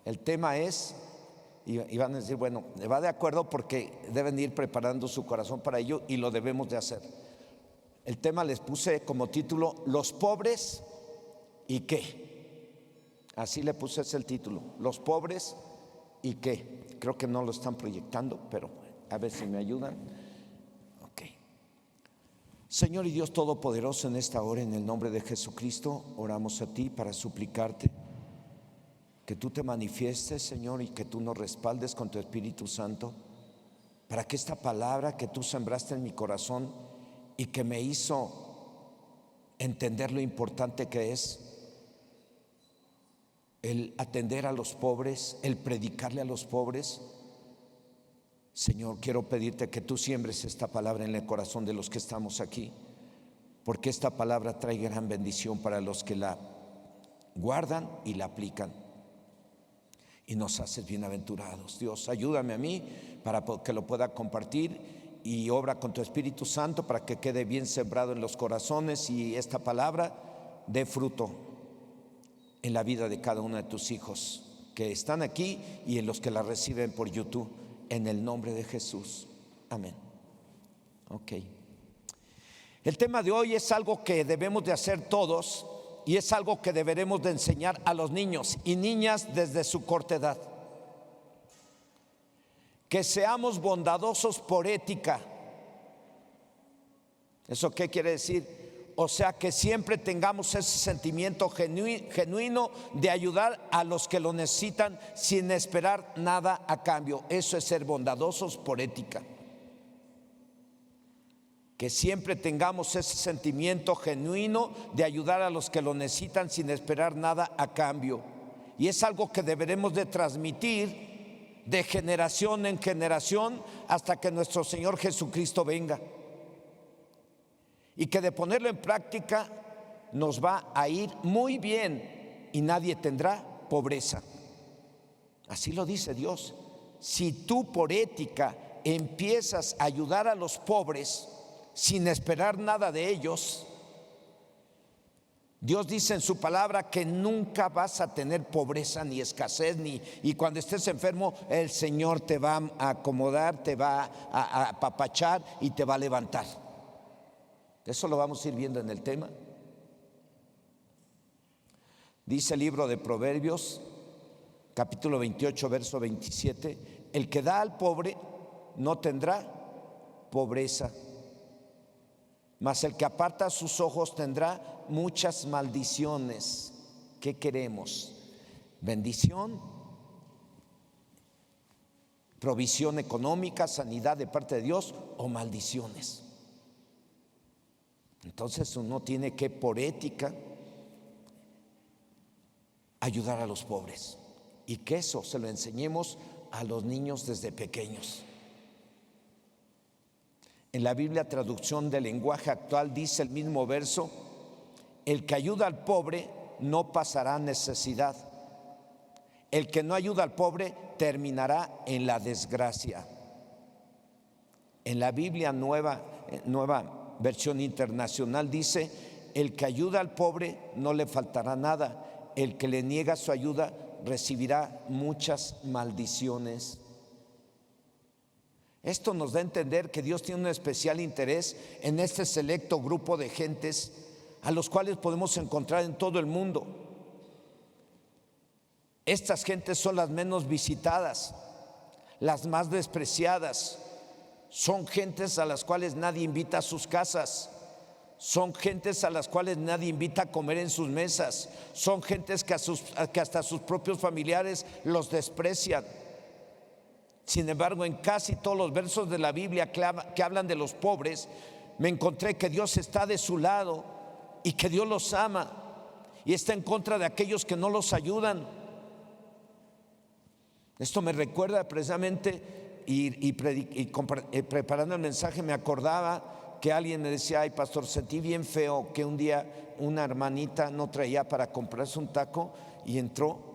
El tema es, y van a decir, bueno, va de acuerdo porque deben ir preparando su corazón para ello y lo debemos de hacer. El tema les puse como título, los pobres y qué. Así le puse ese el título, los pobres y qué. Creo que no lo están proyectando, pero a ver si me ayudan. Ok. Señor y Dios Todopoderoso, en esta hora, en el nombre de Jesucristo, oramos a ti para suplicarte que tú te manifiestes, Señor, y que tú nos respaldes con tu Espíritu Santo, para que esta palabra que tú sembraste en mi corazón y que me hizo entender lo importante que es el atender a los pobres, el predicarle a los pobres. Señor, quiero pedirte que tú siembres esta palabra en el corazón de los que estamos aquí, porque esta palabra trae gran bendición para los que la guardan y la aplican, y nos haces bienaventurados. Dios, ayúdame a mí para que lo pueda compartir, y obra con tu Espíritu Santo para que quede bien sembrado en los corazones y esta palabra dé fruto en la vida de cada uno de tus hijos que están aquí y en los que la reciben por YouTube, en el nombre de Jesús. Amén. Ok. El tema de hoy es algo que debemos de hacer todos y es algo que deberemos de enseñar a los niños y niñas desde su corta edad. Que seamos bondadosos por ética. ¿Eso qué quiere decir? O sea, que siempre tengamos ese sentimiento genuino de ayudar a los que lo necesitan sin esperar nada a cambio. Eso es ser bondadosos por ética. Que siempre tengamos ese sentimiento genuino de ayudar a los que lo necesitan sin esperar nada a cambio. Y es algo que deberemos de transmitir de generación en generación hasta que nuestro Señor Jesucristo venga. Y que de ponerlo en práctica nos va a ir muy bien y nadie tendrá pobreza. Así lo dice Dios. Si tú por ética empiezas a ayudar a los pobres sin esperar nada de ellos, Dios dice en su palabra que nunca vas a tener pobreza ni escasez, y cuando estés enfermo el Señor te va a acomodar, te va a apapachar y te va a levantar. Eso lo vamos a ir viendo en el tema. Dice el libro de Proverbios, capítulo 28, verso 27, el que da al pobre no tendrá pobreza, mas el que aparta sus ojos tendrá muchas maldiciones. ¿Qué queremos? ¿Bendición? ¿Provisión económica, sanidad de parte de Dios o maldiciones? Entonces uno tiene que, por ética, ayudar a los pobres, y que eso se lo enseñemos a los niños desde pequeños. En la Biblia, traducción del lenguaje actual, dice el mismo verso: el que ayuda al pobre no pasará necesidad. El que no ayuda al pobre terminará en la desgracia. En la Biblia nueva versión internacional dice: el que ayuda al pobre no le faltará nada. El que le niega su ayuda recibirá muchas maldiciones. Esto nos da a entender que Dios tiene un especial interés en este selecto grupo de gentes a los cuales podemos encontrar en todo el mundo. Estas gentes son las menos visitadas, las más despreciadas. Son gentes a las cuales nadie invita a sus casas. Son gentes a las cuales nadie invita a comer en sus mesas. Son gentes que hasta sus propios familiares los desprecian. Sin embargo, en casi todos los versos de la Biblia que hablan de los pobres, me encontré que Dios está de su lado y que Dios los ama y está en contra de aquellos que no los ayudan. Esto me recuerda precisamente, preparando el mensaje me acordaba que alguien me decía: ay, pastor, sentí bien feo que un día una hermanita no traía para comprarse un taco y entró.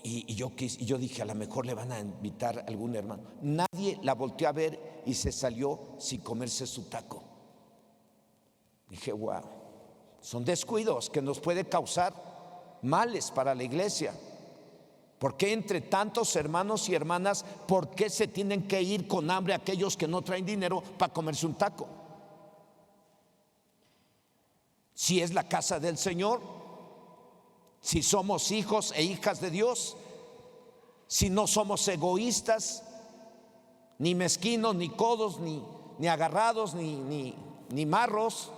Y yo dije, a lo mejor le van a invitar a algún hermano. Nadie la volteó a ver y se salió sin comerse su taco. Dije, wow, son descuidos que nos puede causar males para la iglesia. ¿Por qué entre tantos hermanos y hermanas, por qué se tienen que ir con hambre aquellos que no traen dinero para comerse un taco? Si es la casa del Señor, si somos hijos e hijas de Dios, si no somos egoístas, ni mezquinos, ni codos, ni agarrados, ni marros.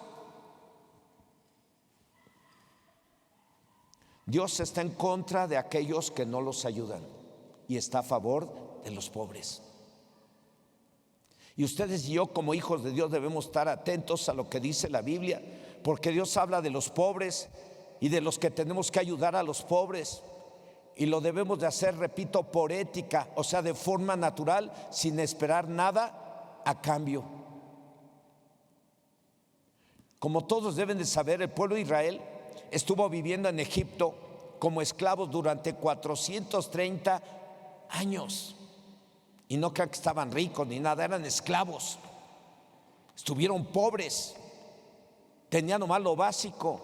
Dios está en contra de aquellos que no los ayudan y está a favor de los pobres. Y ustedes y yo, como hijos de Dios, debemos estar atentos a lo que dice la Biblia, porque Dios habla de los pobres y de los que tenemos que ayudar a los pobres. Y lo debemos de hacer, repito, por ética, o sea, de forma natural, sin esperar nada a cambio. Como todos deben de saber, el pueblo de Israel estuvo viviendo en Egipto como esclavos durante 430 años. Y no crean que estaban ricos ni nada, eran esclavos. Estuvieron pobres, tenían nomás lo básico.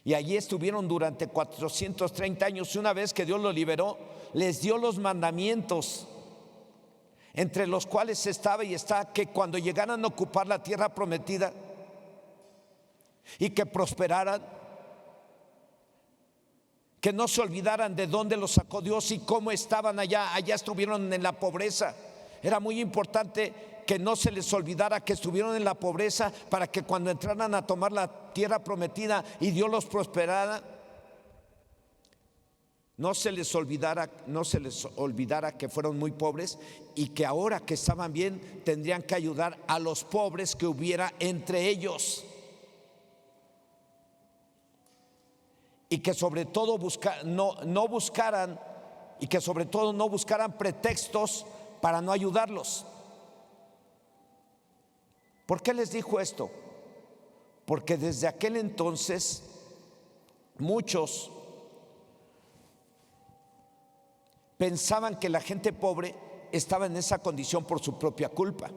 Y allí estuvieron durante 430 años. Y una vez que Dios los liberó, les dio los mandamientos, entre los cuales estaba y está que cuando llegaran a ocupar la tierra prometida y que prosperaran, que no se olvidaran de dónde los sacó Dios y cómo estaban allá. Allá estuvieron en la pobreza. Era muy importante que no se les olvidara que estuvieron en la pobreza, para que cuando entraran a tomar la tierra prometida y Dios los prosperara, no se les olvidara que fueron muy pobres, y que ahora que estaban bien tendrían que ayudar a los pobres que hubiera entre ellos. Y que sobre todo no buscaran pretextos para no ayudarlos. ¿Por qué les dijo esto? Porque desde aquel entonces muchos pensaban que la gente pobre estaba en esa condición por su propia culpa.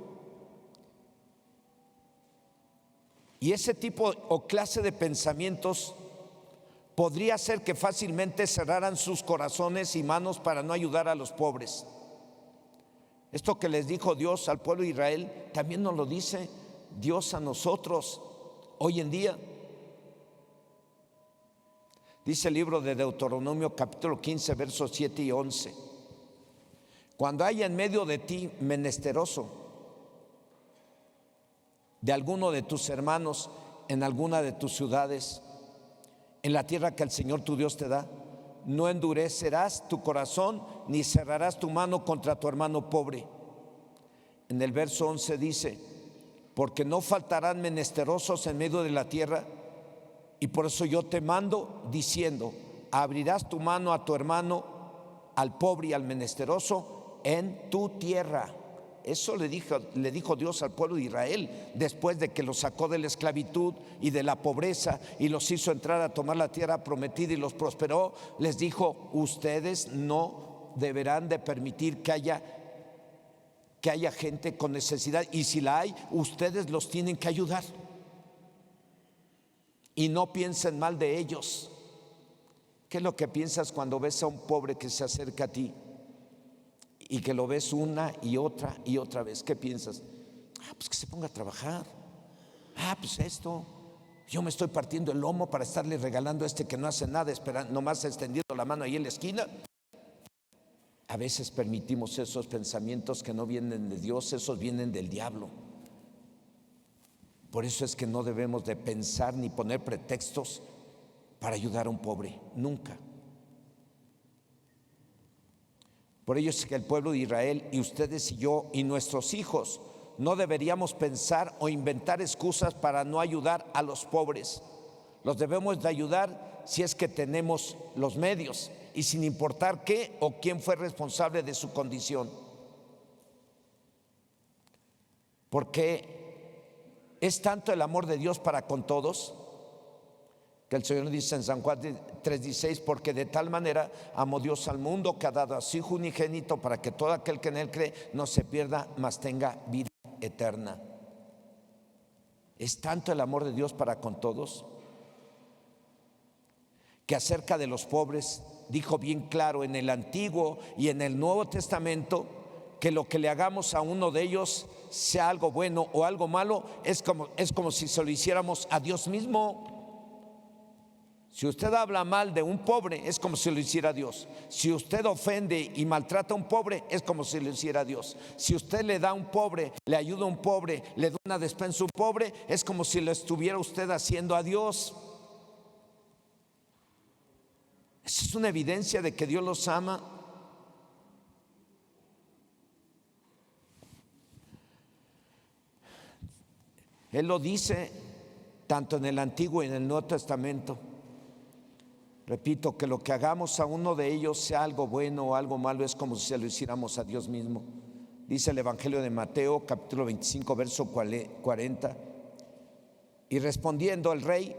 Y ese tipo o clase de pensamientos podría hacer que fácilmente cerraran sus corazones y manos para no ayudar a los pobres. Esto que les dijo Dios al pueblo de Israel, también nos lo dice Dios a nosotros hoy en día. Dice el libro de Deuteronomio capítulo 15 versos 7 y 11: cuando haya en medio de ti menesteroso de alguno de tus hermanos en alguna de tus ciudades, en la tierra que el Señor tu Dios te da, no endurecerás tu corazón ni cerrarás tu mano contra tu hermano pobre. En el verso 11 dice: porque no faltarán menesterosos en medio de la tierra, y por eso yo te mando diciendo: abrirás tu mano a tu hermano, al pobre y al menesteroso en tu tierra. Eso le dijo Dios al pueblo de Israel después de que los sacó de la esclavitud y de la pobreza y los hizo entrar a tomar la tierra prometida y los prosperó. Les dijo: ustedes no deberán de permitir que haya gente con necesidad, y si la hay, ustedes los tienen que ayudar. Y no piensen mal de ellos. ¿Qué es lo que piensas cuando ves a un pobre que se acerca a ti y que lo ves una y otra vez? ¿Qué piensas? Pues que se ponga a trabajar. Pues esto, yo me estoy partiendo el lomo para estarle regalando a este que no hace nada, esperando, nomás extendiendo la mano ahí en la esquina. A veces permitimos esos pensamientos que no vienen de Dios, esos vienen del diablo. Por eso es que no debemos de pensar ni poner pretextos para ayudar a un pobre, nunca. Por ello es que el pueblo de Israel y ustedes y yo y nuestros hijos no deberíamos pensar o inventar excusas para no ayudar a los pobres. Los debemos de ayudar si es que tenemos los medios y sin importar qué o quién fue responsable de su condición. Porque es tanto el amor de Dios para con todos que el Señor dice en San Juan 3:16: porque de tal manera amó Dios al mundo que ha dado a su Hijo unigénito, para que todo aquel que en él cree no se pierda, mas tenga vida eterna. Es tanto el amor de Dios para con todos que acerca de los pobres dijo bien claro en el Antiguo y en el Nuevo Testamento que lo que le hagamos a uno de ellos, sea algo bueno o algo malo, es como si se lo hiciéramos a Dios mismo. Si usted habla mal de un pobre, es como si lo hiciera a Dios. Si usted ofende y maltrata a un pobre, es como si lo hiciera a Dios. Si usted le da a un pobre, le ayuda a un pobre, le da una despensa a un pobre, es como si lo estuviera usted haciendo a Dios. Esa es una evidencia de que Dios los ama. Él lo dice tanto en el Antiguo y en el Nuevo Testamento. Repito, que lo que hagamos a uno de ellos, sea algo bueno o algo malo, es como si se lo hiciéramos a Dios mismo. Dice el Evangelio de Mateo, capítulo 25, verso 40. Y respondiendo el rey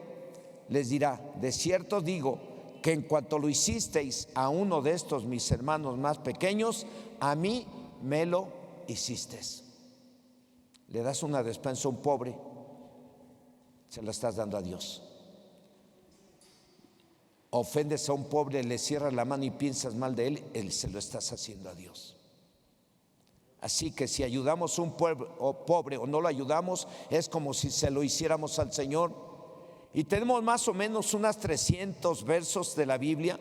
les dirá: de cierto digo que en cuanto lo hicisteis a uno de estos mis hermanos más pequeños, a mí me lo hicisteis. Le das una despensa a un pobre, se la estás dando a Dios. Ofendes a un pobre, le cierras la mano y piensas mal de él, se lo estás haciendo a Dios. Así que si ayudamos a un pobre o no lo ayudamos, es como si se lo hiciéramos al Señor. Y tenemos más o menos unas 300 versos de la Biblia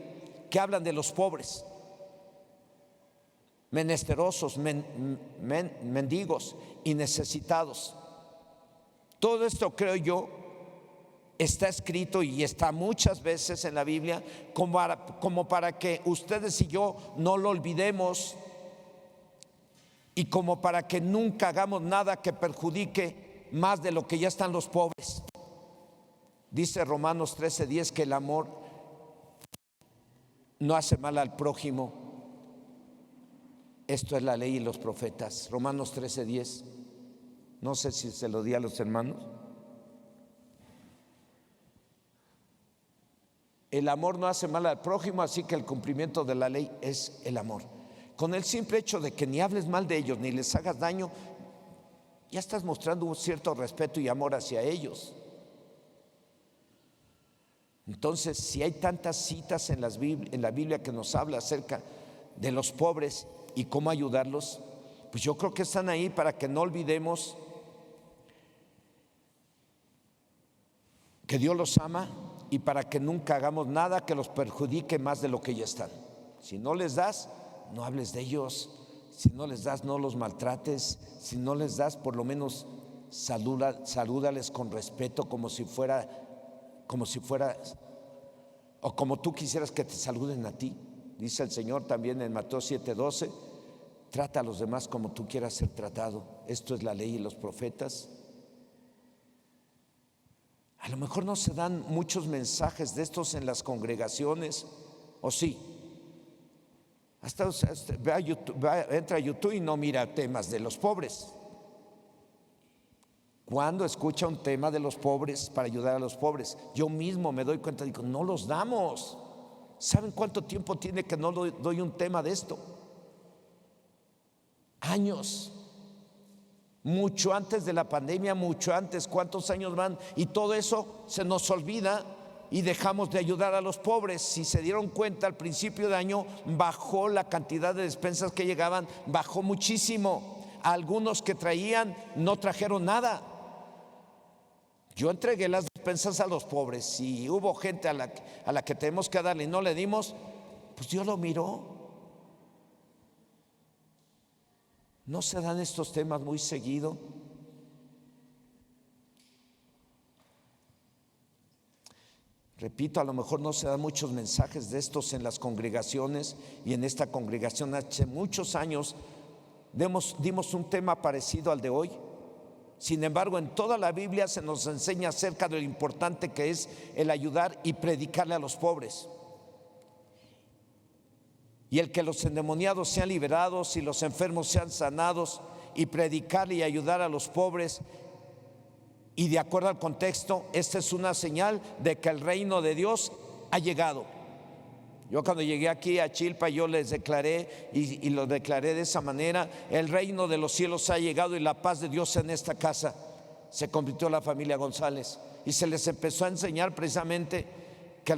que hablan de los pobres, menesterosos, mendigos y necesitados. Todo esto, creo yo, está escrito y está muchas veces en la Biblia como para que ustedes y yo no lo olvidemos, y como para que nunca hagamos nada que perjudique más de lo que ya están los pobres. Dice Romanos 13:10 que el amor no hace mal al prójimo. Esto es la ley y los profetas. Romanos 13:10. No sé si se lo di a los hermanos. El amor no hace mal al prójimo, así que el cumplimiento de la ley es el amor. Con el simple hecho de que ni hables mal de ellos ni les hagas daño, ya estás mostrando un cierto respeto y amor hacia ellos. Entonces, si hay tantas citas en la Biblia que nos habla acerca de los pobres y cómo ayudarlos, pues yo creo que están ahí para que no olvidemos que Dios los ama y para que nunca hagamos nada que los perjudique más de lo que ya están. Si no les das, no hables de ellos. Si no les das, no los maltrates. Si no les das, por lo menos salúdales con respeto, como si fuera o como tú quisieras que te saluden a ti. Dice el Señor también en Mateo 7:12: trata a los demás como tú quieras ser tratado. Esto es la ley y los profetas. A lo mejor no se dan muchos mensajes de estos en las congregaciones, ¿o sí? Hasta entra a YouTube y no mira temas de los pobres. Cuando escucha un tema de los pobres para ayudar a los pobres, yo mismo me doy cuenta, digo, no los damos. ¿Saben cuánto tiempo tiene que no doy un tema de esto? Años. Mucho antes de la pandemia, mucho antes. ¿Cuántos años van? Y todo eso se nos olvida y dejamos de ayudar a los pobres. Si se dieron cuenta, al principio de año bajó la cantidad de despensas que llegaban, bajó muchísimo. Algunos que traían no trajeron nada. Yo entregué las despensas a los pobres. Si hubo gente a la que tenemos que darle y no le dimos, pues Dios lo miró. ¿No se dan estos temas muy seguido? Repito, a lo mejor no se dan muchos mensajes de estos en las congregaciones, y en esta congregación hace muchos años dimos un tema parecido al de hoy. Sin embargo, en toda la Biblia se nos enseña acerca de lo importante que es el ayudar y predicarle a los pobres, y el que los endemoniados sean liberados y los enfermos sean sanados, y predicarle y ayudar a los pobres. Y de acuerdo al contexto, esta es una señal de que el reino de Dios ha llegado. Yo cuando llegué aquí a Chilpa, yo les declaré y lo declaré de esa manera: el reino de los cielos ha llegado y la paz de Dios en esta casa. Se convirtió la familia González y se les empezó a enseñar precisamente que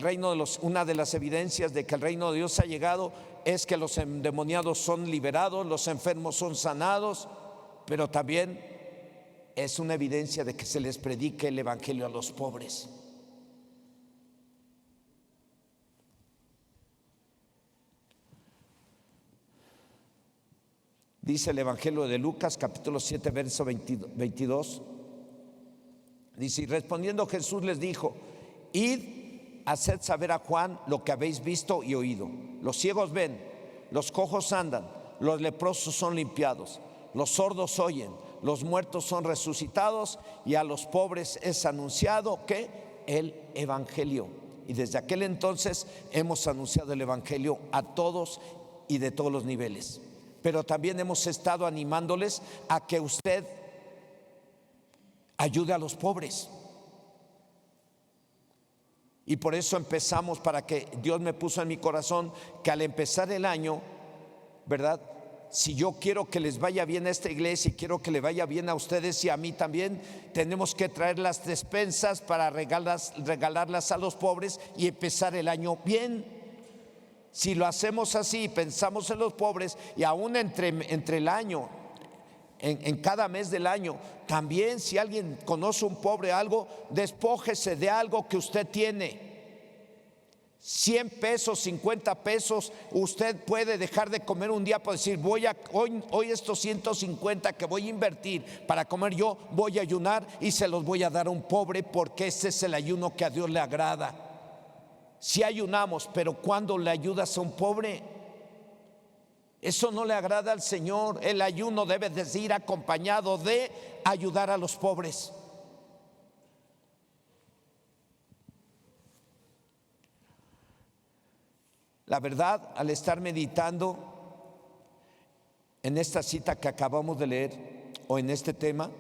una de las evidencias de que el reino de Dios ha llegado es que los endemoniados son liberados, los enfermos son sanados, pero también es una evidencia de que se les predique el evangelio a los pobres. Dice el Evangelio de Lucas, capítulo 7, verso 22. Dice: y respondiendo Jesús les dijo: id, haced saber a Juan lo que habéis visto y oído. Los ciegos ven, los cojos andan, los leprosos son limpiados, los sordos oyen, los muertos son resucitados, y a los pobres es anunciado ¿qué? El evangelio. Y desde aquel entonces hemos anunciado el evangelio a todos y de todos los niveles. Pero también hemos estado animándoles a que usted ayude a los pobres. Y por eso empezamos, para que Dios me puso en mi corazón que al empezar el año, ¿verdad? Si yo quiero que les vaya bien a esta iglesia y quiero que le vaya bien a ustedes y a mí también, tenemos que traer las despensas para regalarlas a los pobres y empezar el año bien. Si lo hacemos así y pensamos en los pobres, y aún entre el año, en cada mes del año, también si alguien conoce un pobre algo, despójese de algo que usted tiene. 100 pesos, 50 pesos, usted puede dejar de comer un día por decir: hoy estos 150 que voy a invertir para comer yo, voy a ayunar y se los voy a dar a un pobre, porque ese es el ayuno que a Dios le agrada. Si ayunamos, pero cuando le ayudas a un pobre, eso no le agrada al Señor. El ayuno debe de ir acompañado de ayudar a los pobres. La verdad, al estar meditando en esta cita que acabamos de leer, o en este tema,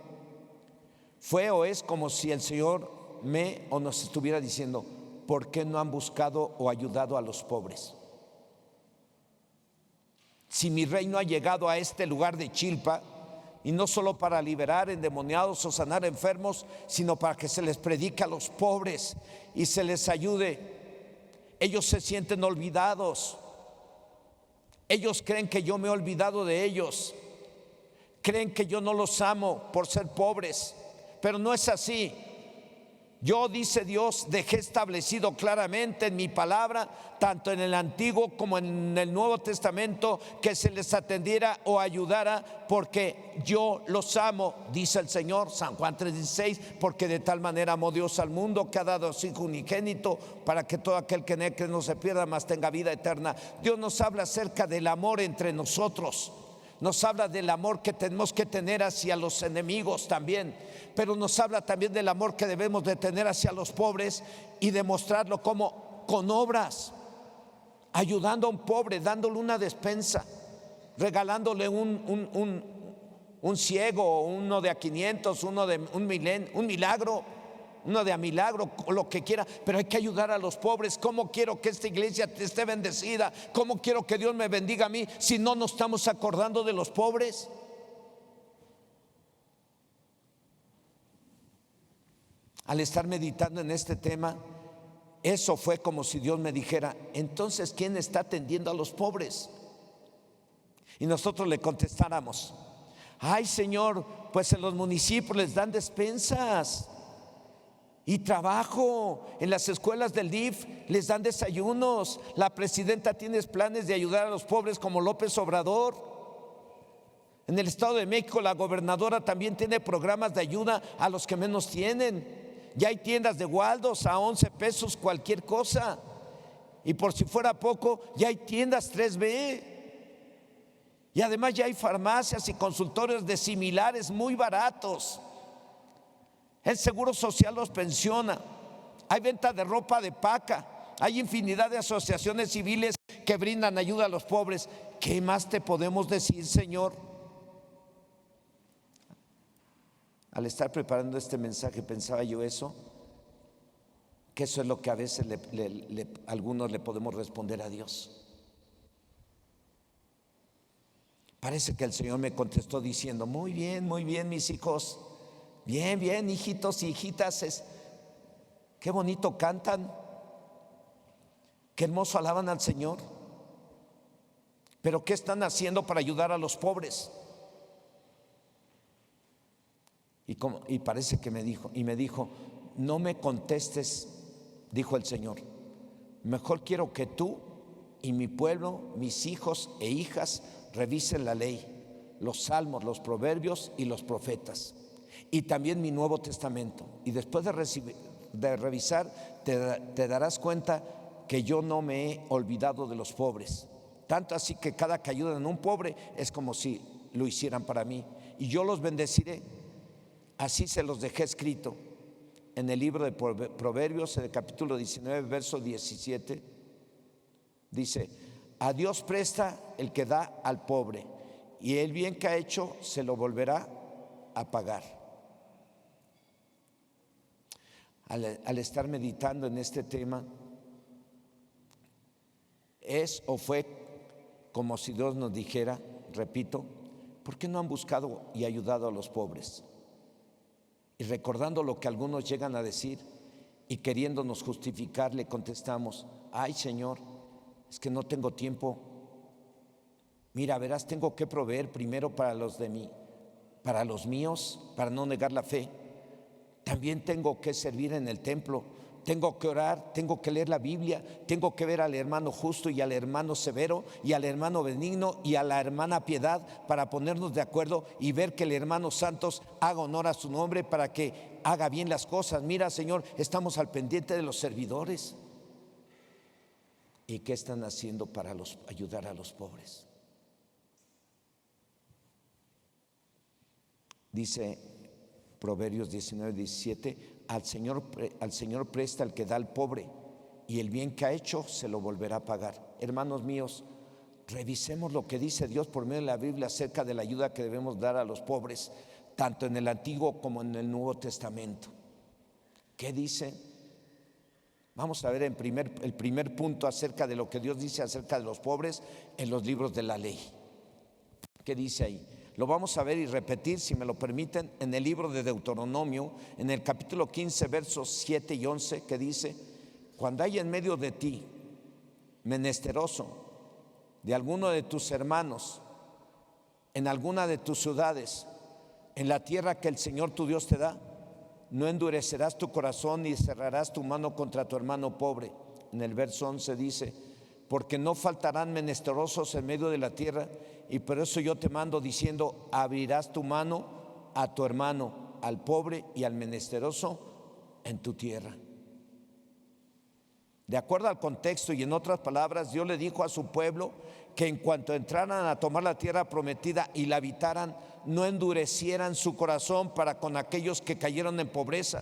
fue o es como si el Señor nos estuviera diciendo: ¿por qué no han buscado o ayudado a los pobres? Si mi reino ha llegado a este lugar de Chilpa, y no solo para liberar endemoniados o sanar enfermos, sino para que se les predique a los pobres y se les ayude. Ellos se sienten olvidados. Ellos creen que yo me he olvidado de ellos. Creen que yo no los amo por ser pobres, pero no es así. Yo, dice Dios, dejé establecido claramente en mi palabra, tanto en el Antiguo como en el Nuevo Testamento, que se les atendiera o ayudara, porque yo los amo, dice el Señor, San Juan 3:16, porque de tal manera amó Dios al mundo que ha dado a su Hijo unigénito, para que todo aquel que en él cree no se pierda, mas tenga vida eterna. Dios nos habla acerca del amor entre nosotros. Nos habla del amor que tenemos que tener hacia los enemigos también, pero nos habla también del amor que debemos de tener hacia los pobres, y demostrarlo como con obras, ayudando a un pobre, dándole una despensa, regalándole un ciego, uno de a 500, uno de un milagro, uno de a milagro, o lo que quiera, pero hay que ayudar a los pobres. ¿Cómo quiero que esta iglesia esté bendecida? ¿Cómo quiero que Dios me bendiga a mí si no nos estamos acordando de los pobres? Al estar meditando en este tema, eso fue como si Dios me dijera: entonces, ¿quién está atendiendo a los pobres? Y nosotros le contestáramos: ay, Señor, pues en los municipios les dan despensas y trabajo, en las escuelas del DIF les dan desayunos, la presidenta tiene planes de ayudar a los pobres como López Obrador. En el Estado de México la gobernadora también tiene programas de ayuda a los que menos tienen. Ya hay tiendas de Waldos a 11 pesos cualquier cosa, y por si fuera poco, ya hay tiendas 3B, y además ya hay farmacias y consultorios de similares muy baratos. El Seguro Social los pensiona. Hay venta de ropa de paca. Hay infinidad de asociaciones civiles que brindan ayuda a los pobres. ¿Qué más te podemos decir, Señor? Al estar preparando este mensaje pensaba yo eso, que eso es lo que a veces algunos le podemos responder a Dios. Parece que el Señor me contestó diciendo: muy bien, mis hijos. Bien, hijitos y hijitas, qué bonito cantan. Qué hermoso alaban al Señor. Pero ¿qué están haciendo para ayudar a los pobres? Y parece que me dijo, no me contestes, dijo el Señor. Mejor quiero que tú y mi pueblo, mis hijos e hijas, revisen la ley, los salmos, los proverbios y los profetas, y también mi Nuevo Testamento. Y después de revisar, te darás cuenta que yo no me he olvidado de los pobres. Tanto así que cada que ayudan a un pobre es como si lo hicieran para mí. Y yo los bendeciré. Así se los dejé escrito en el libro de Proverbios, en el capítulo 19, verso 17. Dice: a Dios presta el que da al pobre, y el bien que ha hecho se lo volverá a pagar. Al estar meditando en este tema, es o fue como si Dios nos dijera, repito, ¿por qué no han buscado y ayudado a los pobres? Y recordando lo que algunos llegan a decir y queriéndonos justificar, le contestamos: ay, Señor, es que no tengo tiempo. Mira, verás, tengo que proveer primero para los míos, para no negar la fe. También tengo que servir en el templo, tengo que orar, tengo que leer la Biblia, tengo que ver al hermano justo y al hermano severo y al hermano benigno y a la hermana piedad, para ponernos de acuerdo y ver que el hermano Santos haga honor a su nombre, para que haga bien las cosas. Mira, Señor, estamos al pendiente de los servidores. ¿Y qué están haciendo para ayudar a los pobres? Dice Proverbios 19, 17: al Señor presta el que da al pobre, y el bien que ha hecho se lo volverá a pagar. Hermanos míos, revisemos lo que dice Dios por medio de la Biblia acerca de la ayuda que debemos dar a los pobres, tanto en el Antiguo como en el Nuevo Testamento. ¿Qué dice? Vamos a ver el primer punto acerca de lo que Dios dice acerca de los pobres en los libros de la ley. ¿Qué dice ahí? Lo vamos a ver y repetir, si me lo permiten, en el libro de Deuteronomio, en el capítulo 15, versos 7 y 11, que dice: cuando haya en medio de ti menesteroso de alguno de tus hermanos, en alguna de tus ciudades, en la tierra que el Señor tu Dios te da, no endurecerás tu corazón ni cerrarás tu mano contra tu hermano pobre. En el verso 11 dice: porque no faltarán menesterosos en medio de la tierra, y por eso yo te mando diciendo: abrirás tu mano a tu hermano, al pobre y al menesteroso en tu tierra. De acuerdo al contexto y en otras palabras, Dios le dijo a su pueblo que en cuanto entraran a tomar la tierra prometida y la habitaran, no endurecieran su corazón para con aquellos que cayeron en pobreza,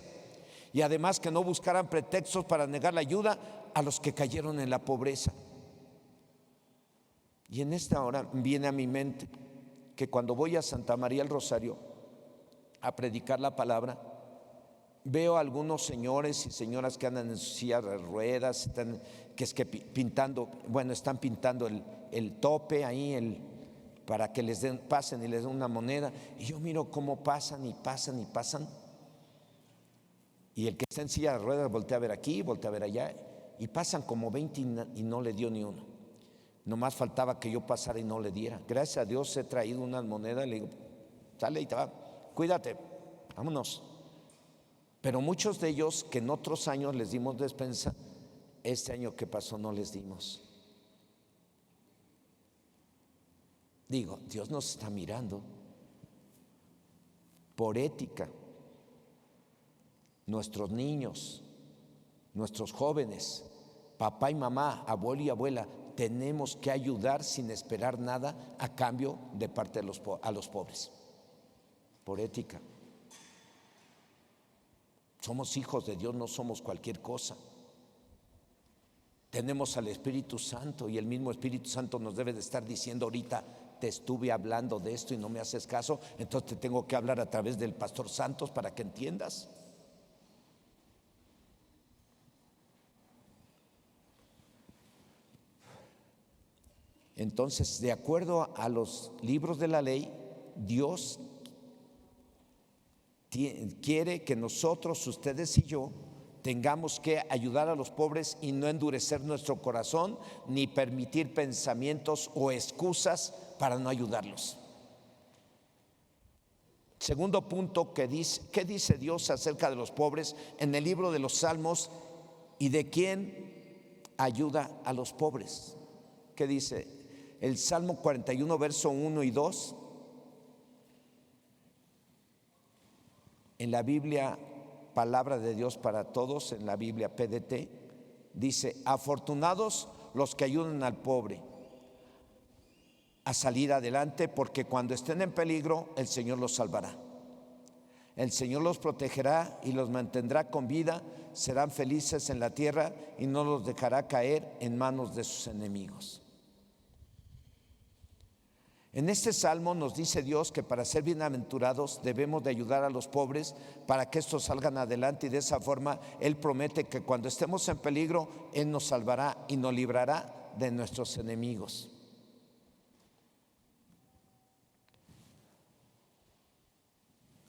y además que no buscaran pretextos para negar la ayuda a los que cayeron en la pobreza. Y en esta hora viene a mi mente que cuando voy a Santa María el Rosario a predicar la palabra, veo a algunos señores y señoras que andan en sus sillas de ruedas, están pintando el tope ahí, para que pasen y les den una moneda. Y yo miro cómo pasan y pasan y pasan. Y el que está en silla de ruedas voltea a ver aquí, voltea a ver allá, y pasan como 20 y no le dio ni uno. Nomás faltaba que yo pasara y no le diera. Gracias a Dios he traído unas monedas. Le digo: sale y te va, cuídate, vámonos. Pero muchos de ellos que en otros años les dimos despensa, este año que pasó no les dimos. Digo, Dios nos está mirando. Por ética, nuestros niños, nuestros jóvenes, papá y mamá, abuelo y abuela, tenemos que ayudar sin esperar nada a cambio de parte de a los pobres. Por ética. Somos hijos de Dios, no somos cualquier cosa. Tenemos al Espíritu Santo, y el mismo Espíritu Santo nos debe de estar diciendo: ahorita te estuve hablando de esto y no me haces caso, entonces te tengo que hablar a través del pastor Santos para que entiendas. Entonces, de acuerdo a los libros de la ley, Dios quiere que nosotros, ustedes y yo, tengamos que ayudar a los pobres y no endurecer nuestro corazón ni permitir pensamientos o excusas para no ayudarlos. Segundo punto, ¿qué dice Dios acerca de los pobres en el libro de los Salmos y de quién ayuda a los pobres? ¿Qué dice? El Salmo 41, verso 1 y 2. En la Biblia, Palabra de Dios para Todos, en la Biblia PDT, dice: afortunados los que ayudan al pobre a salir adelante, porque cuando estén en peligro, el Señor los salvará. El Señor los protegerá y los mantendrá con vida, serán felices en la tierra y no los dejará caer en manos de sus enemigos. En este salmo nos dice Dios que para ser bienaventurados debemos de ayudar a los pobres para que estos salgan adelante, y de esa forma Él promete que cuando estemos en peligro, Él nos salvará y nos librará de nuestros enemigos.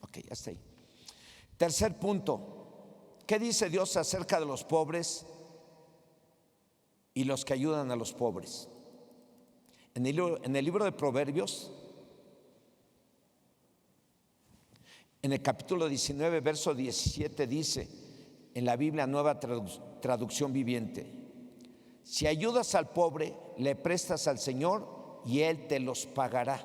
Ok, hasta ahí. Tercer punto, ¿qué dice Dios acerca de los pobres y los que ayudan a los pobres? En el libro de Proverbios, en el capítulo 19, verso 17, dice, en la Biblia Nueva Traducción Viviente: si ayudas al pobre, le prestas al Señor y Él te los pagará.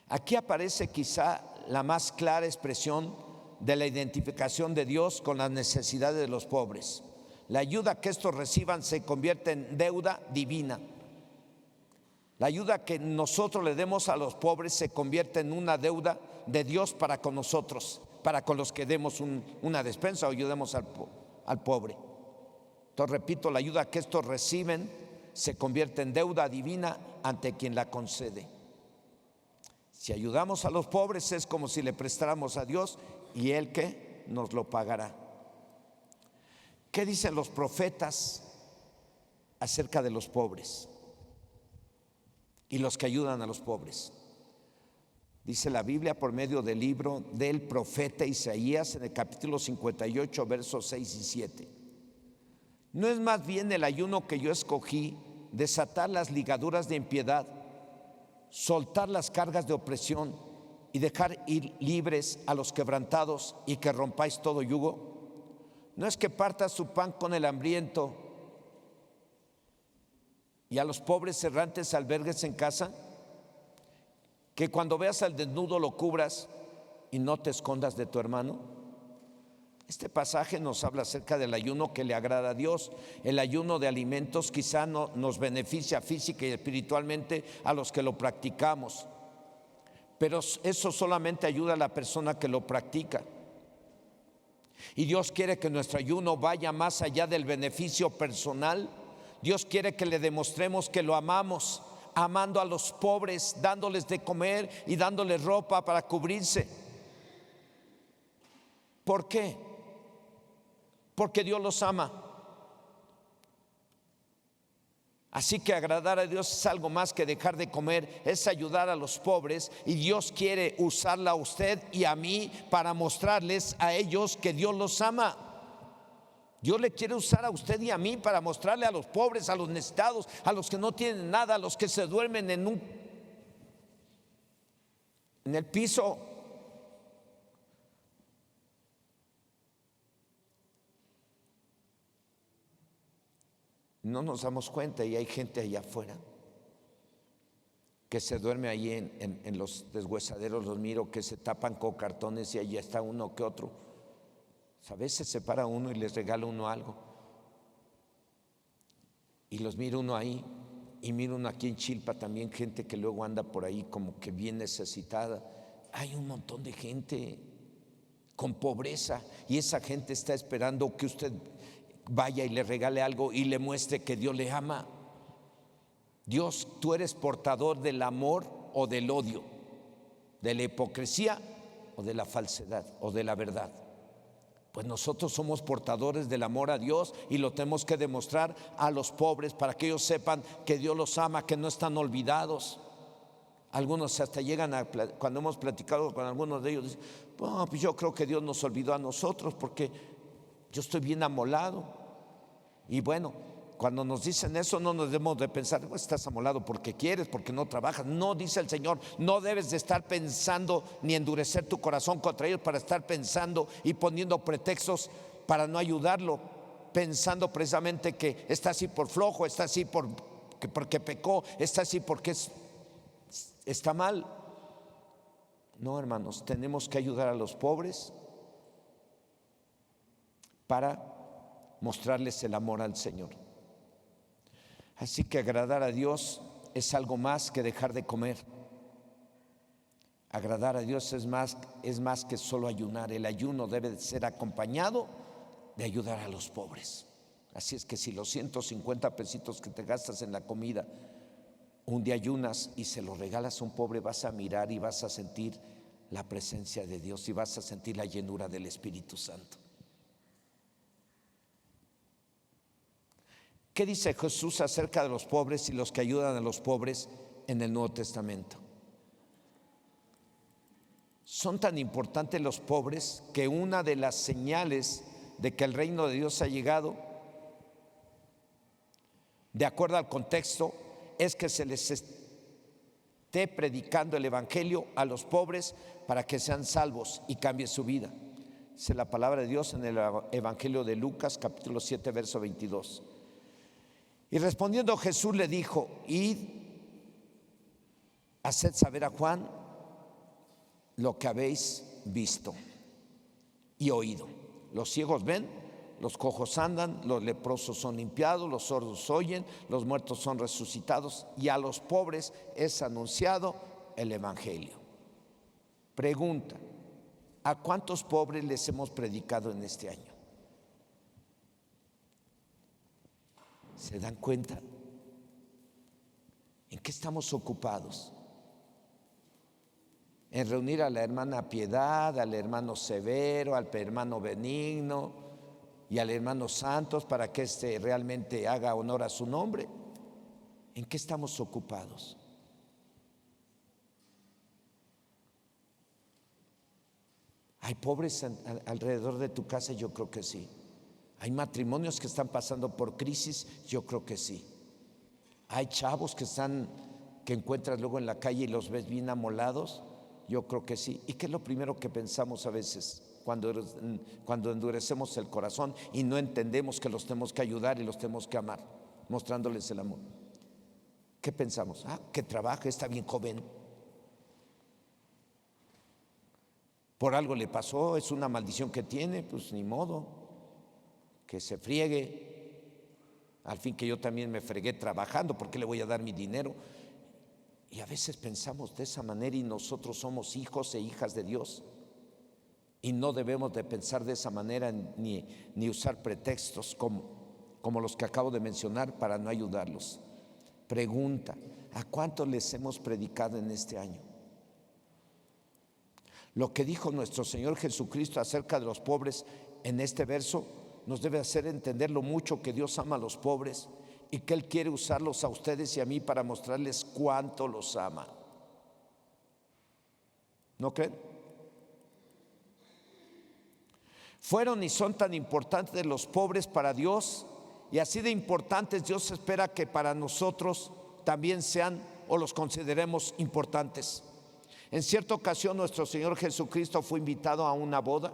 Aquí aparece quizá la más clara expresión de la identificación de Dios con las necesidades de los pobres. La ayuda que estos reciban se convierte en deuda divina. La ayuda que nosotros le demos a los pobres se convierte en una deuda de Dios para con nosotros, para con los que demos una despensa o ayudemos al pobre. Entonces, repito, la ayuda que estos reciben se convierte en deuda divina ante quien la concede. Si ayudamos a los pobres es como si le prestáramos a Dios y Él que nos lo pagará. ¿Qué dicen los profetas acerca de los pobres y los que ayudan a los pobres? Dice la Biblia por medio del libro del profeta Isaías en el capítulo 58, versos 6 y 7. ¿No es más bien el ayuno que yo escogí, desatar las ligaduras de impiedad, soltar las cargas de opresión y dejar ir libres a los quebrantados y que rompáis todo yugo? ¿No es que partas su pan con el hambriento y a los pobres errantes albergues en casa? ¿Que cuando veas al desnudo lo cubras y no te escondas de tu hermano? Este pasaje nos habla acerca del ayuno que le agrada a Dios. El ayuno de alimentos quizá no nos beneficia física y espiritualmente a los que lo practicamos, pero eso solamente ayuda a la persona que lo practica. Y Dios quiere que nuestro ayuno vaya más allá del beneficio personal. Dios quiere que le demostremos que lo amamos, amando a los pobres, dándoles de comer y dándoles ropa para cubrirse. ¿Por qué? Porque Dios los ama. Así que agradar a Dios es algo más que dejar de comer, es ayudar a los pobres, y Dios quiere usarla a usted y a mí para mostrarles a ellos que Dios los ama. Dios le quiere usar a usted y a mí para mostrarle a los pobres, a los necesitados, a los que no tienen nada, a los que se duermen en el piso. No nos damos cuenta y hay gente allá afuera que se duerme ahí en los deshuesaderos, los miro que se tapan con cartones y allí está uno que otro. A veces se para uno y les regala uno algo y los mira uno ahí, y mira uno aquí en Chilpa también, gente que luego anda por ahí como que bien necesitada. Hay un montón de gente con pobreza y esa gente está esperando que usted vaya y le regale algo y le muestre que Dios le ama. Dios, tú eres portador del amor o del odio, de la hipocresía o de la falsedad o de la verdad. Pues nosotros somos portadores del amor a Dios y lo tenemos que demostrar a los pobres para que ellos sepan que Dios los ama, que no están olvidados. Algunos hasta llegan cuando hemos platicado con algunos de ellos, dicen, "Oh, pues yo creo que Dios nos olvidó a nosotros porque yo estoy bien amolado". Y bueno, cuando nos dicen eso no nos debemos de pensar, pues estás amolado porque quieres, porque no trabajas. No, dice el Señor, no debes de estar pensando ni endurecer tu corazón contra ellos para estar pensando y poniendo pretextos para no ayudarlo, pensando precisamente que está así por flojo, está así porque pecó, está así porque está mal. No, hermanos, tenemos que ayudar a los pobres para mostrarles el amor al Señor. Así que agradar a Dios es algo más que dejar de comer. Agradar a Dios es más que solo ayunar. El ayuno debe de ser acompañado de ayudar a los pobres. Así es que si los 150 pesitos que te gastas en la comida, un día ayunas y se los regalas a un pobre, vas a mirar y vas a sentir la presencia de Dios y vas a sentir la llenura del Espíritu Santo. ¿Qué dice Jesús acerca de los pobres y los que ayudan a los pobres en el Nuevo Testamento? Son tan importantes los pobres que una de las señales de que el reino de Dios ha llegado, de acuerdo al contexto, es que se les esté predicando el evangelio a los pobres para que sean salvos y cambie su vida. Dice la palabra de Dios en el evangelio de Lucas, capítulo 7, verso 22. Y respondiendo Jesús le dijo: id, haced saber a Juan lo que habéis visto y oído. Los ciegos ven, los cojos andan, los leprosos son limpiados, los sordos oyen, los muertos son resucitados, y a los pobres es anunciado el evangelio. Pregunta: ¿a cuántos pobres les hemos predicado en este año? ¿Se dan cuenta? ¿En qué estamos ocupados? En reunir a la hermana Piedad, al hermano Severo, al hermano Benigno y al hermano Santos para que realmente haga honor a su nombre. ¿En qué estamos ocupados? ¿Hay pobres alrededor de tu casa? Yo creo que sí. ¿Hay matrimonios que están pasando por crisis? Yo creo que sí. ¿Hay chavos que encuentras luego en la calle y los ves bien amolados? Yo creo que sí. ¿Y qué es lo primero que pensamos a veces cuando endurecemos el corazón y no entendemos que los tenemos que ayudar y los tenemos que amar, mostrándoles el amor? ¿Qué pensamos? Que trabaje, está bien joven. Por algo le pasó, es una maldición que tiene, pues ni modo, que se friegue. Al fin que yo también me fregué trabajando, ¿por qué le voy a dar mi dinero? Y a veces pensamos de esa manera y nosotros somos hijos e hijas de Dios y no debemos de pensar de esa manera ni usar pretextos como los que acabo de mencionar para no ayudarlos. Pregunta: ¿a cuántos les hemos predicado en este año? Lo que dijo nuestro Señor Jesucristo acerca de los pobres en este verso nos debe hacer entender lo mucho que Dios ama a los pobres y que Él quiere usarlos a ustedes y a mí para mostrarles cuánto los ama. ¿No creen? Fueron y son tan importantes los pobres para Dios, y así de importantes Dios espera que para nosotros también sean o los consideremos importantes. En cierta ocasión nuestro Señor Jesucristo fue invitado a una boda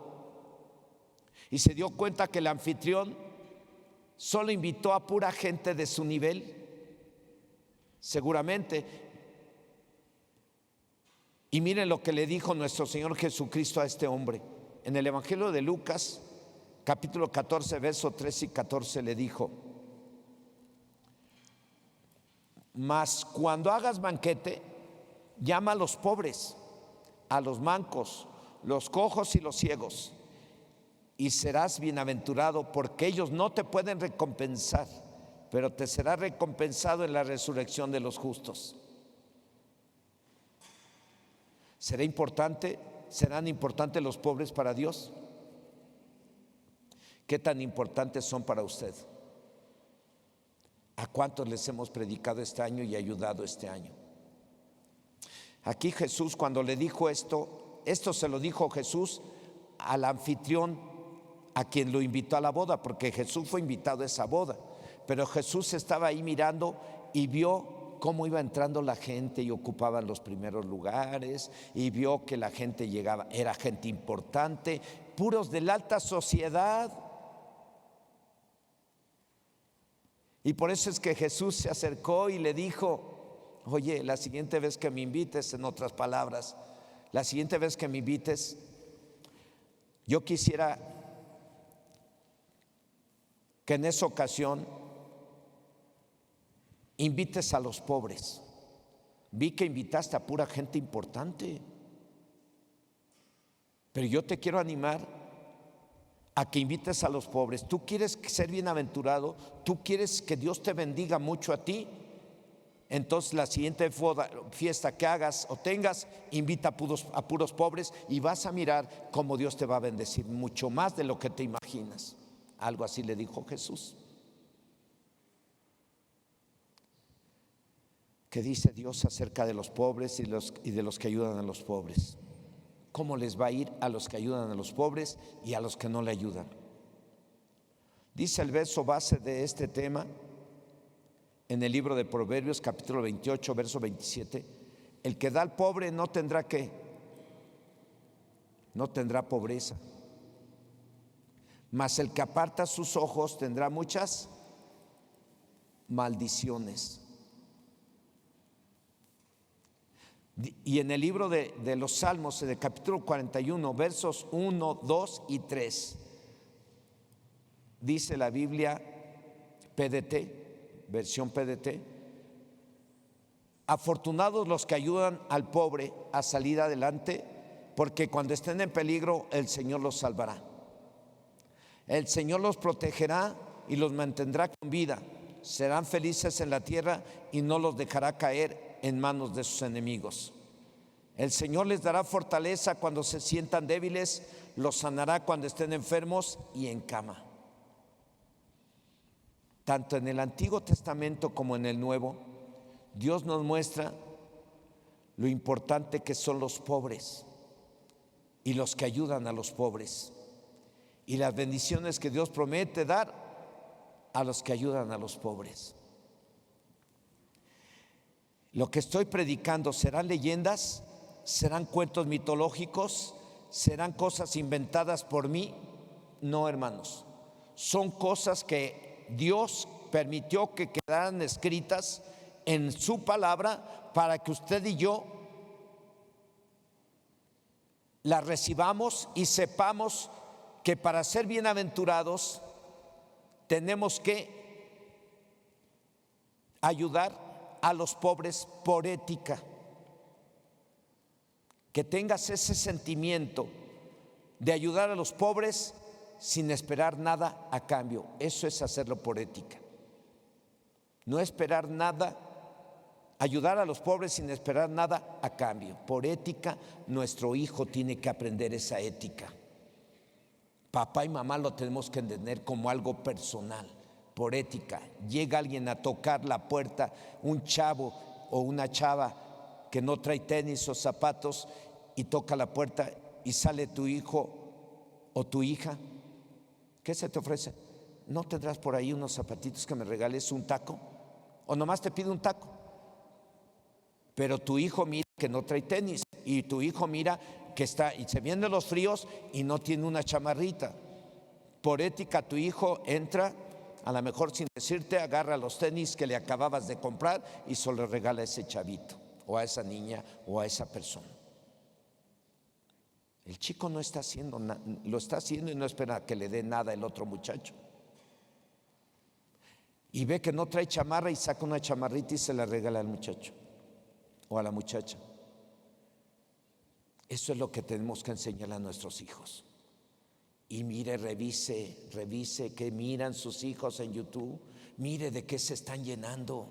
y se dio cuenta que el anfitrión solo invitó a pura gente de su nivel, seguramente. Y miren lo que le dijo nuestro Señor Jesucristo a este hombre. En el Evangelio de Lucas, capítulo 14, verso 13 y 14, le dijo: mas cuando hagas banquete, llama a los pobres, a los mancos, los cojos y los ciegos, y serás bienaventurado, porque ellos no te pueden recompensar, pero te será recompensado en la resurrección de los justos. ¿Serán importantes los pobres para Dios? ¿Qué tan importantes son para usted? ¿A cuántos les hemos predicado este año y ayudado este año? Aquí Jesús, cuando le dijo esto se lo dijo Jesús al anfitrión, a quien lo invitó a la boda, porque Jesús fue invitado a esa boda. Pero Jesús estaba ahí mirando y vio cómo iba entrando la gente y ocupaban los primeros lugares, y vio que la gente llegaba, era gente importante, puros de la alta sociedad. Y por eso es que Jesús se acercó y le dijo: oye, la siguiente vez que me invites, en otras palabras, la siguiente vez que me invites, yo quisiera que en esa ocasión invites a los pobres. Vi que invitaste a pura gente importante, pero yo te quiero animar a que invites a los pobres. Tú quieres ser bienaventurado, tú quieres que Dios te bendiga mucho a ti. Entonces la siguiente fiesta que hagas o tengas, invita a puros pobres y vas a mirar cómo Dios te va a bendecir mucho más de lo que te imaginas. Algo así le dijo Jesús. ¿Qué dice Dios acerca de los pobres y de los que ayudan a los pobres? ¿Cómo les va a ir a los que ayudan a los pobres y a los que no le ayudan? Dice el verso base de este tema en el libro de Proverbios, capítulo 28, verso 27: el que da al pobre no tendrá ¿qué? No tendrá pobreza, mas el que aparta sus ojos tendrá muchas maldiciones. Y en el libro de los Salmos, en el capítulo 41, versos 1, 2 y 3, dice la Biblia PDT, versión PDT: afortunados los que ayudan al pobre a salir adelante, porque cuando estén en peligro el Señor los salvará. El Señor los protegerá y los mantendrá con vida. Serán felices en la tierra y no los dejará caer en manos de sus enemigos. El Señor les dará fortaleza cuando se sientan débiles, los sanará cuando estén enfermos y en cama. Tanto en el Antiguo Testamento como en el Nuevo, Dios nos muestra lo importante que son los pobres y los que ayudan a los pobres, y las bendiciones que Dios promete dar a los que ayudan a los pobres. Lo que estoy predicando, ¿serán leyendas? ¿Serán cuentos mitológicos? ¿Serán cosas inventadas por mí? No, hermanos. Son cosas que Dios permitió que quedaran escritas en su palabra para que usted y yo las recibamos y sepamos que para ser bienaventurados tenemos que ayudar a los pobres por ética. Que tengas ese sentimiento de ayudar a los pobres sin esperar nada a cambio. Eso es hacerlo por ética. No esperar nada, ayudar a los pobres sin esperar nada a cambio. Por ética, nuestro hijo tiene que aprender esa ética. Papá y mamá lo tenemos que entender como algo personal, por ética. Llega alguien a tocar la puerta, un chavo o una chava que no trae tenis o zapatos, y toca la puerta y sale tu hijo o tu hija. ¿Qué se te ofrece? ¿No tendrás por ahí unos zapatitos que me regales, un taco? O nomás te pide un taco. Pero tu hijo mira que no trae tenis, y tu hijo mira que está y se vienen los fríos y no tiene una chamarrita. Por ética, tu hijo entra, a lo mejor sin decirte, agarra los tenis que le acababas de comprar y se los regala a ese chavito o a esa niña o a esa persona. El chico no está haciendo nada, lo está haciendo y no espera que le dé nada el otro muchacho. Y ve que no trae chamarra y saca una chamarrita y se la regala al muchacho o a la muchacha. Eso es lo que tenemos que enseñar a nuestros hijos. Y mire, revise que miran sus hijos en YouTube, mire de qué se están llenando.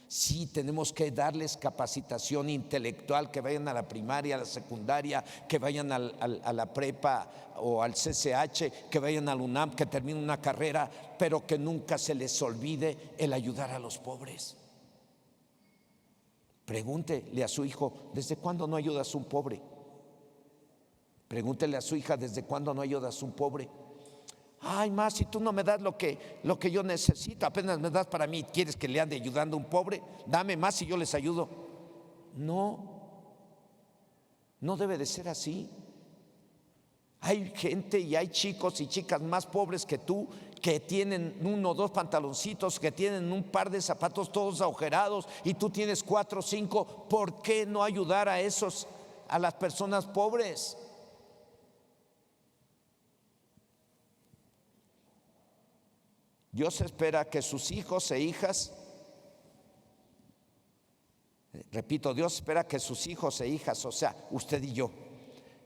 Sí, tenemos que darles capacitación intelectual, que vayan a la primaria, a la secundaria, que vayan a la prepa o al CCH, que vayan al UNAM, que terminen una carrera, pero que nunca se les olvide el ayudar a los pobres. Pregúntele a su hijo, ¿desde cuándo no ayudas a un pobre? Pregúntele a su hija, ¿desde cuándo no ayudas a un pobre? Ay, más, si tú no me das lo que yo necesito, apenas me das para mí, ¿quieres que le ande ayudando a un pobre? Dame más y yo les ayudo. No, no debe de ser así. Hay gente y hay chicos y chicas más pobres que tú, que tienen 1 o 2 pantaloncitos, que tienen un par de zapatos todos agujerados y tú tienes 4 o 5. ¿Por qué no ayudar a las personas pobres? Dios espera que sus hijos e hijas, repito, Dios espera que sus hijos e hijas, o sea, usted y yo,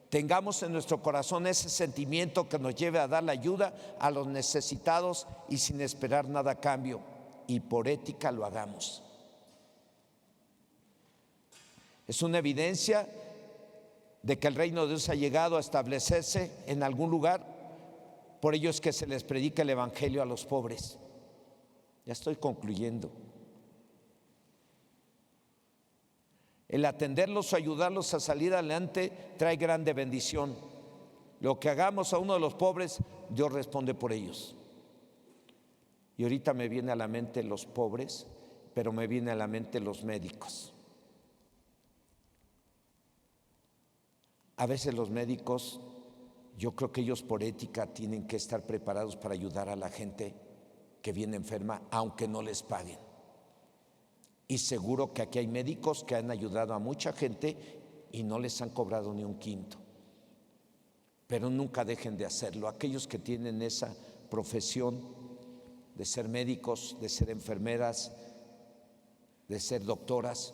tengamos en nuestro corazón ese sentimiento que nos lleve a dar la ayuda a los necesitados y sin esperar nada a cambio, y por ética lo hagamos. Es una evidencia de que el reino de Dios ha llegado a establecerse en algún lugar. Por ello es que se les predica el evangelio a los pobres. Ya estoy concluyendo. El atenderlos o ayudarlos a salir adelante trae grande bendición. Lo que hagamos a uno de los pobres, Dios responde por ellos. Y ahorita me viene a la mente los pobres, pero me viene a la mente los médicos. A veces los médicos, yo creo que ellos por ética tienen que estar preparados para ayudar a la gente que viene enferma, aunque no les paguen. Y seguro que aquí hay médicos que han ayudado a mucha gente y no les han cobrado ni un quinto. Pero nunca dejen de hacerlo. Aquellos que tienen esa profesión de ser médicos, de ser enfermeras, de ser doctoras,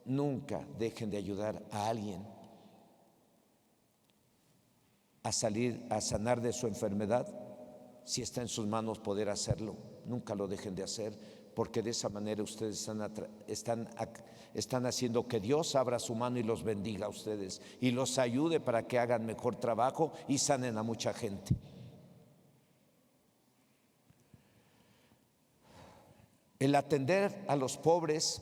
nunca dejen de ayudar a alguien a salir, a sanar de su enfermedad. Si está en sus manos poder hacerlo, nunca lo dejen de hacer, porque de esa manera ustedes están haciendo que Dios abra su mano y los bendiga a ustedes y los ayude para que hagan mejor trabajo y sanen a mucha gente. El atender a los pobres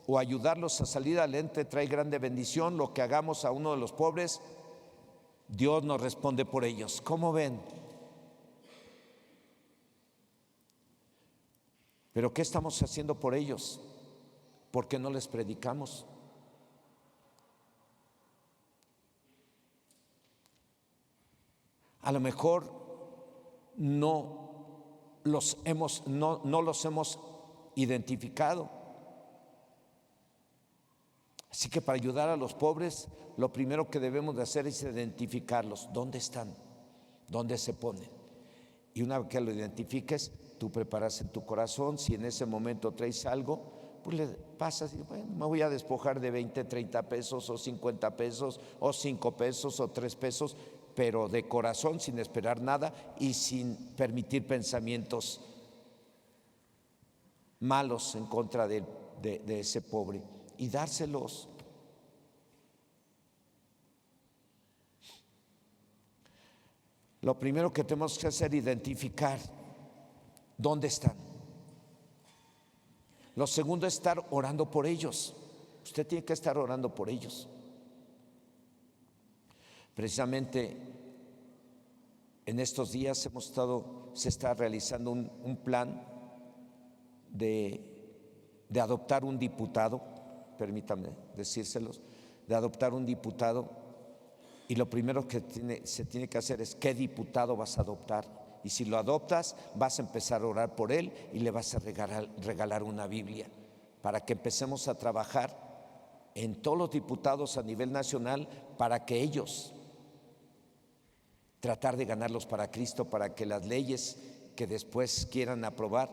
o ayudarlos a salir adelante trae grande bendición. Lo que hagamos a uno de los pobres, Dios nos responde por ellos. ¿Cómo ven? ¿Pero qué estamos haciendo por ellos? ¿Por qué no les predicamos? A lo mejor no los hemos identificado. Así que para ayudar a los pobres, lo primero que debemos de hacer es identificarlos. ¿Dónde están? ¿Dónde se ponen? Y una vez que lo identifiques, tú preparas en tu corazón. Si en ese momento traes algo, pues le pasas y bueno, me voy a despojar de 20, 30 pesos o 50 pesos o 5 pesos o 3 pesos, pero de corazón, sin esperar nada y sin permitir pensamientos malos en contra de ese pobre, y dárselos. Lo primero que tenemos que hacer es identificar dónde están. Lo segundo es estar orando por ellos. Usted tiene que estar orando por ellos. Precisamente en estos días se está realizando un plan de adoptar un diputado, permítanme decírselos, de adoptar un diputado. Y lo primero que se tiene que hacer es qué diputado vas a adoptar. Y si lo adoptas, vas a empezar a orar por él y le vas a regalar una Biblia para que empecemos a trabajar en todos los diputados a nivel nacional para que ellos tratar de ganarlos para Cristo, para que las leyes que después quieran aprobar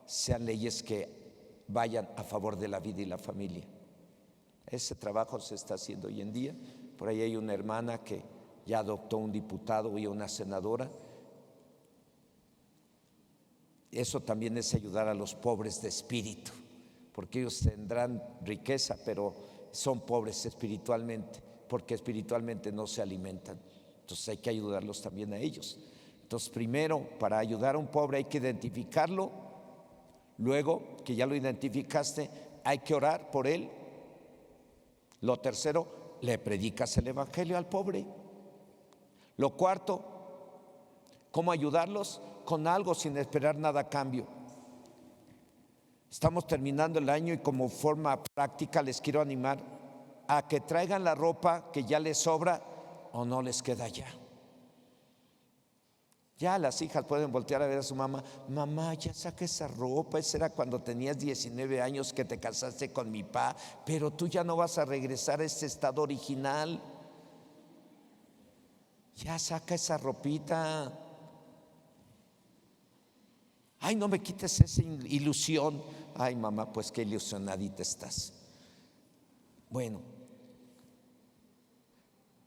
sean leyes que vayan a favor de la vida y la familia. Ese trabajo se está haciendo hoy en día. Por ahí hay una hermana que ya adoptó un diputado y una senadora. Eso también es ayudar a los pobres de espíritu, porque ellos tendrán riqueza, pero son pobres espiritualmente, porque espiritualmente no se alimentan. Entonces hay que ayudarlos también a ellos. Entonces primero, para ayudar a un pobre hay que identificarlo. Luego que ya lo identificaste, hay que orar por él Lo tercero, le predicas el evangelio al pobre. Lo cuarto, ¿cómo ayudarlos? Con algo, sin esperar nada a cambio. Estamos terminando el año y como forma práctica les quiero animar a que traigan la ropa que ya les sobra o no les queda ya. Ya las hijas pueden voltear a ver a su mamá: mamá, ya saca esa ropa, esa era cuando tenías 19 años que te casaste con mi papá, pero tú ya no vas a regresar a ese estado original. Ya saca esa ropita. Ay, no me quites esa ilusión. Ay, mamá, pues qué ilusionadita estás. Bueno,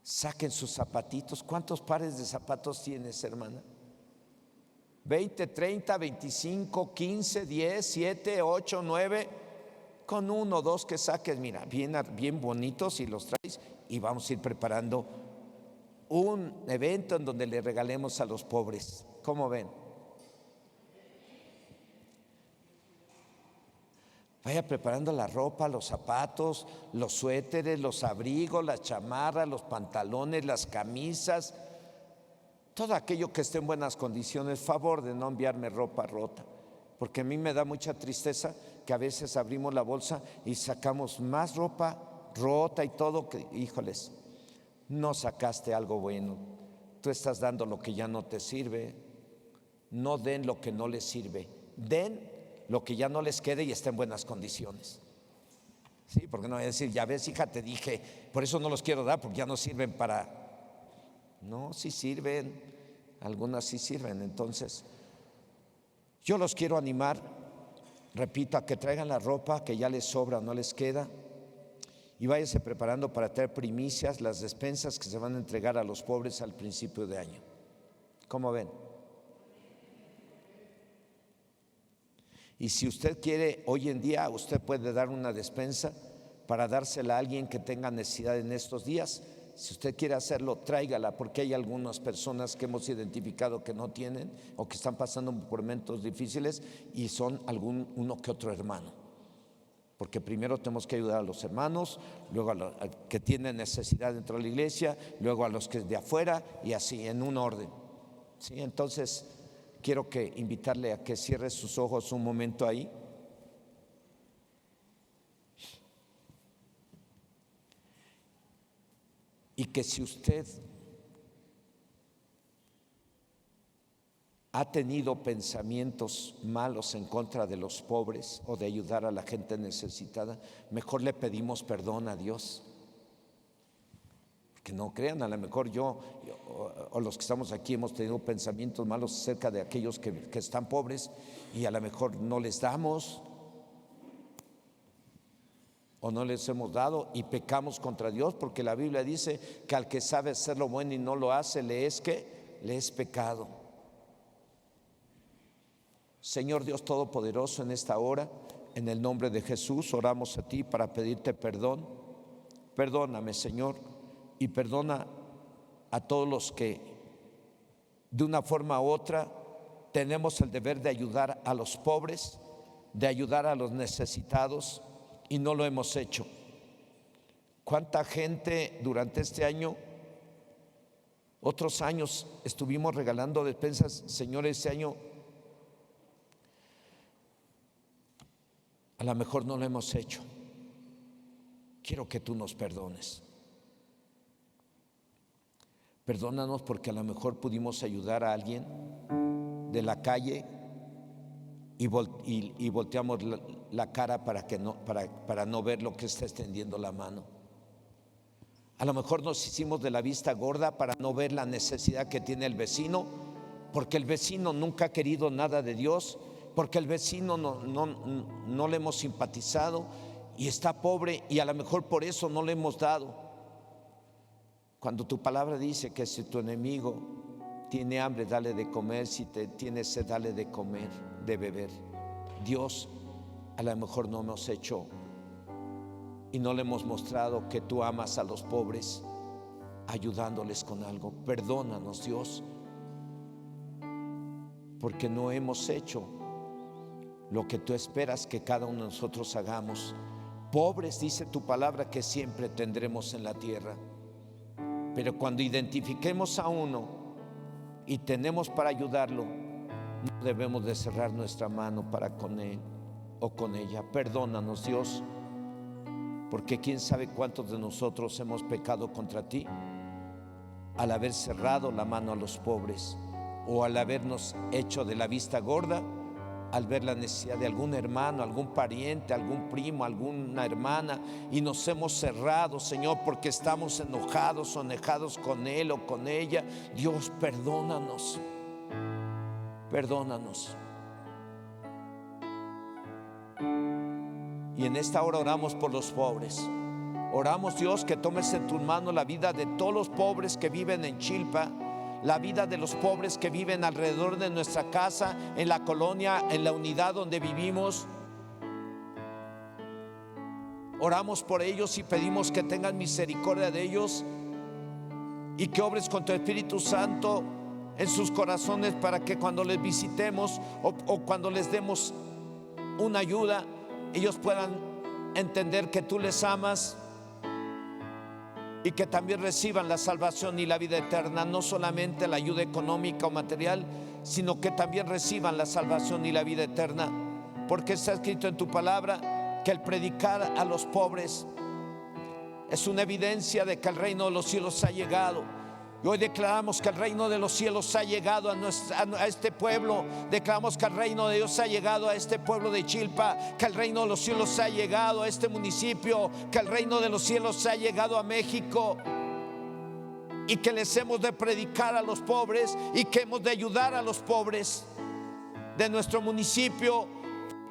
saquen sus zapatitos. ¿Cuántos pares de zapatos tienes, hermana? 20, 30, 25, 15, 10, 7, 8, 9. Con uno o dos que saques, mira, bien bonitos, y los traes, y vamos a ir preparando un evento en donde le regalemos a los pobres. ¿Cómo ven? Vaya preparando la ropa, los zapatos, los suéteres, los abrigos, las chamarras, los pantalones, las camisas, todo aquello que esté en buenas condiciones. Favor de no enviarme ropa rota, porque a mí me da mucha tristeza que a veces abrimos la bolsa y sacamos más ropa rota y todo, que, híjoles, no sacaste algo bueno. Tú estás dando lo que ya no te sirve. No den lo que no les sirve, den lo que ya no les quede y está en buenas condiciones. Sí, porque no voy a decir: ya ves, hija, te dije, por eso no los quiero dar, porque ya no sirven para... No, sí sirven, algunas sí sirven. Entonces, yo los quiero animar, repito, a que traigan la ropa que ya les sobra o no les queda, y váyanse preparando para traer primicias, las despensas que se van a entregar a los pobres al principio de año. ¿Cómo ven? Y si usted quiere, hoy en día usted puede dar una despensa para dársela a alguien que tenga necesidad en estos días. Si usted quiere hacerlo, tráigala, porque hay algunas personas que hemos identificado que no tienen o que están pasando por momentos difíciles, y son uno que otro hermano. Porque primero tenemos que ayudar a los hermanos, luego a los que tienen necesidad dentro de la iglesia, luego a los que es de afuera, y así en un orden. ¿Sí? Entonces, quiero invitarle a que cierre sus ojos un momento ahí. Y que si usted ha tenido pensamientos malos en contra de los pobres o de ayudar a la gente necesitada, mejor le pedimos perdón a Dios. Que no crean, a lo mejor yo o los que estamos aquí hemos tenido pensamientos malos acerca de aquellos que están pobres, y a lo mejor no les damos o no les hemos dado y pecamos contra Dios, porque la Biblia dice que al que sabe hacer lo bueno y no lo hace, le es pecado. Señor Dios Todopoderoso, en esta hora, en el nombre de Jesús, oramos a ti para pedirte perdón. Perdóname, Señor, y perdona a todos los que de una forma u otra tenemos el deber de ayudar a los pobres, de ayudar a los necesitados, y no lo hemos hecho. ¿Cuánta gente durante este año, otros años estuvimos regalando despensas? Señor, este año a lo mejor no lo hemos hecho. Quiero que tú nos perdones. Perdónanos porque a lo mejor pudimos ayudar a alguien de la calle y volteamos la cara para no ver lo que está extendiendo la mano. A lo mejor nos hicimos de la vista gorda para no ver la necesidad que tiene el vecino, porque el vecino nunca ha querido nada de Dios, porque el vecino no le hemos simpatizado y está pobre, y a lo mejor por eso no le hemos dado. Cuando tu palabra dice que si tu enemigo tiene hambre, dale de comer; si tiene sed, dale de comer, de beber. Dios, a lo mejor no hemos hecho y no le hemos mostrado que tú amas a los pobres, ayudándoles con algo. Perdónanos, Dios, porque no hemos hecho lo que tú esperas que cada uno de nosotros hagamos, Pobres, dice tu palabra, que siempre tendremos en la tierra. Pero cuando identifiquemos a uno y tenemos para ayudarlo, no debemos de cerrar nuestra mano para con él o con ella. Perdónanos, Dios, porque quién sabe cuántos de nosotros hemos pecado contra ti al haber cerrado la mano a los pobres, o al habernos hecho de la vista gorda al ver la necesidad de algún hermano, algún pariente, algún primo, alguna hermana, y nos hemos cerrado, Señor, porque estamos enojados o enejados con él o con ella. Dios, perdónanos, perdónanos. Y en esta hora oramos por los pobres. Oramos, Dios, que tomes en tus manos la vida de todos los pobres que viven en Chilpa, la vida de los pobres que viven alrededor de nuestra casa, en la colonia, en la unidad donde vivimos. Oramos por ellos y pedimos que tengas misericordia de ellos y que obres con tu Espíritu Santo en sus corazones, para que cuando les visitemos o cuando les demos una ayuda, ellos puedan entender que tú les amas y que también reciban la salvación y la vida eterna. No solamente la ayuda económica o material, sino que también reciban la salvación y la vida eterna, porque está escrito en tu palabra que el predicar a los pobres es una evidencia de que el reino de los cielos ha llegado. Y hoy declaramos que el reino de los cielos ha llegado a este pueblo. Declaramos que el reino de Dios ha llegado a este pueblo de Chilpa, que el reino de los cielos ha llegado a este municipio, que el reino de los cielos ha llegado a México, y que les hemos de predicar a los pobres y que hemos de ayudar a los pobres de nuestro municipio,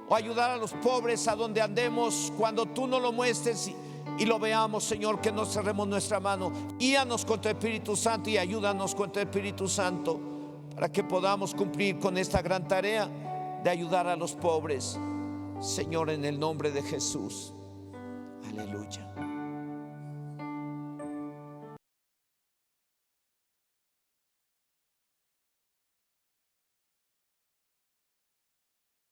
o ayudar a los pobres a donde andemos. Cuando tú nos lo muestres y lo veamos, Señor, que no cerremos nuestra mano. Guíanos con tu Espíritu Santo y ayúdanos con tu Espíritu Santo, para que podamos cumplir con esta gran tarea de ayudar a los pobres, Señor, en el nombre de Jesús. Aleluya.